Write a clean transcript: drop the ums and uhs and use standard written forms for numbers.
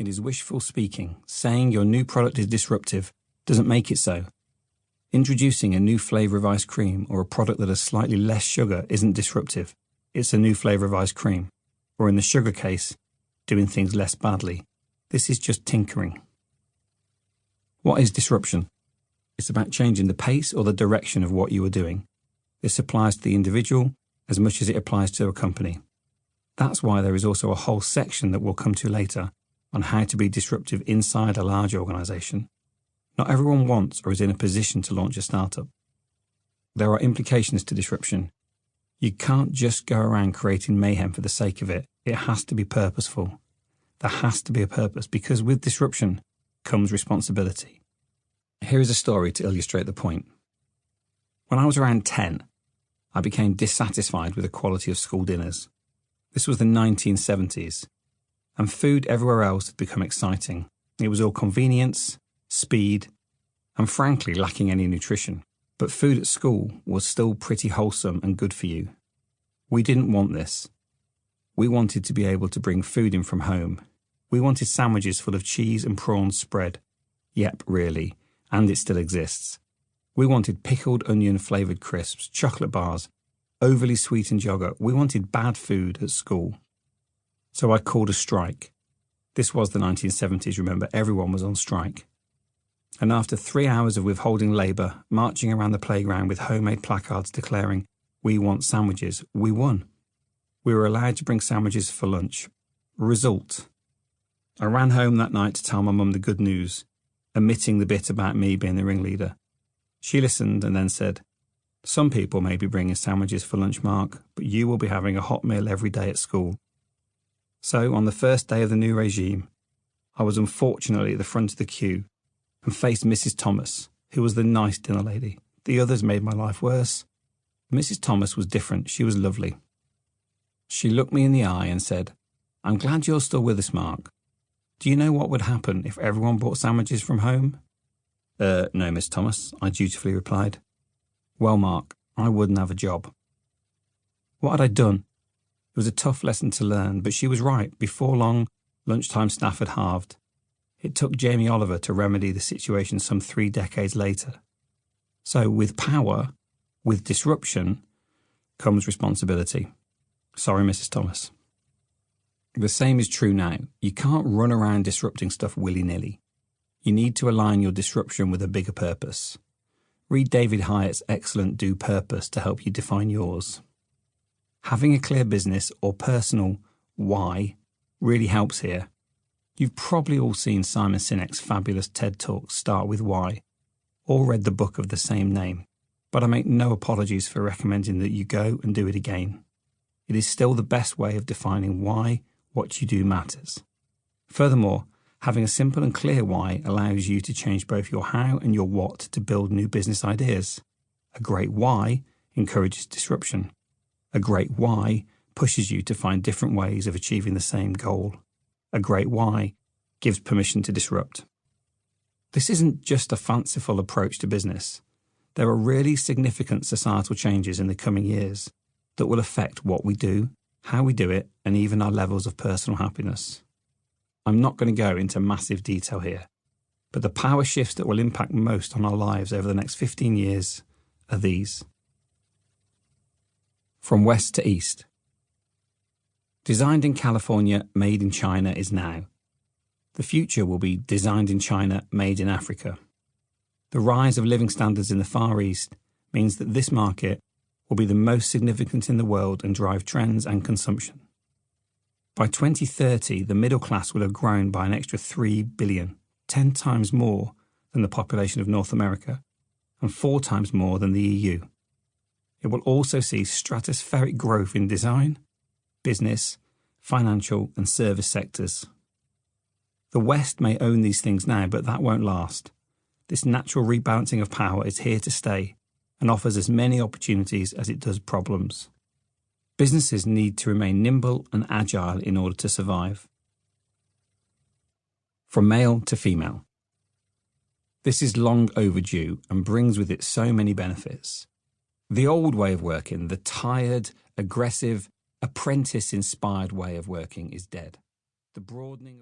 It is wishful speaking. Saying your new product is disruptive doesn't make it so. Introducing a new flavour of ice cream or a product that has slightly less sugar isn't disruptive. It's a new flavour of ice cream. Or in the sugar case, doing things less badly. This is just tinkering. What is disruption? It's about changing the pace or the direction of what you are doing. This applies to the individual as much as it applies to a company. That's why there is also a whole section that we'll come to later on how to be disruptive inside a large organisation. Not everyone wants or is in a position to launch a startup. There are implications to disruption. You can't just go around creating mayhem for the sake of it. It has to be purposeful. There has to be a purpose because with disruption comes responsibility. Here is a story to illustrate the point. When I was around 10, I became dissatisfied with the quality of school dinners. This was the 1970s, and food everywhere else had become exciting. It was all convenience, speed, and frankly lacking any nutrition. But food at school was still pretty wholesome and good for you. We didn't want this. We wanted to be able to bring food in from home. We wanted sandwiches full of cheese and prawns spread. Yep, really, and it still exists. We wanted pickled onion flavoured crisps, chocolate bars, overly sweetened yogurt. We wanted bad food at school. So I called a strike. This was the 1970s, remember, everyone was on strike. And after 3 hours of withholding labour, marching around the playground with homemade placards declaring, "We want sandwiches," we won. We were allowed to bring sandwiches for lunch. Result: I ran home that night to tell my mum the good news, omitting the bit about me being the ringleader. She listened and then said, "Some people may be bringing sandwiches for lunch, Mark, but you will be having a hot meal every day at school." So, on the first day of the new regime, I was unfortunately at the front of the queue and faced Mrs. Thomas, who was the nice dinner lady. The others made my life worse. Mrs. Thomas was different. She was lovely. She looked me in the eye and said, "I'm glad you're still with us, Mark. Do you know what would happen if everyone bought sandwiches from home?" No, Miss Thomas," I dutifully replied. "Well, Mark, I wouldn't have a job." What had I done? It was a tough lesson to learn, but she was right. Before long, lunchtime staff had halved. It took Jamie Oliver to remedy the situation some 3 decades later. So with power, with disruption, comes responsibility. Sorry, Mrs. Thomas. The same is true now. You can't run around disrupting stuff willy-nilly. You need to align your disruption with a bigger purpose. Read David Hyatt's excellent Do Purpose to help you define yours. Having a clear business or personal why really helps here. You've probably all seen Simon Sinek's fabulous TED Talk Start With Why, or read the book of the same name, but I make no apologies for recommending that you go and do it again. It is still the best way of defining why what you do matters. Furthermore, having a simple and clear why allows you to change both your how and your what to build new business ideas. A great why encourages disruption. A great why pushes you to find different ways of achieving the same goal. A great why gives permission to disrupt. This isn't just a fanciful approach to business. There are really significant societal changes in the coming years that will affect what we do, how we do it, and even our levels of personal happiness. I'm not going to go into massive detail here, but the power shifts that will impact most on our lives over the next 15 years are these. From west to east. Designed in California, made in China is now. The future will be designed in China, made in Africa. The rise of living standards in the Far East means that this market will be the most significant in the world and drive trends and consumption. By 2030, the middle class will have grown by an extra 3 billion, 10 times more than the population of North America, and 4 times more than the EU. It will also see stratospheric growth in design, business, financial, and service sectors. The West may own these things now, but that won't last. This natural rebalancing of power is here to stay and offers as many opportunities as it does problems. Businesses need to remain nimble and agile in order to survive. From male to female. This is long overdue and brings with it so many benefits. The old way of working, the tired, aggressive, apprentice-inspired way of working is dead. The broadening of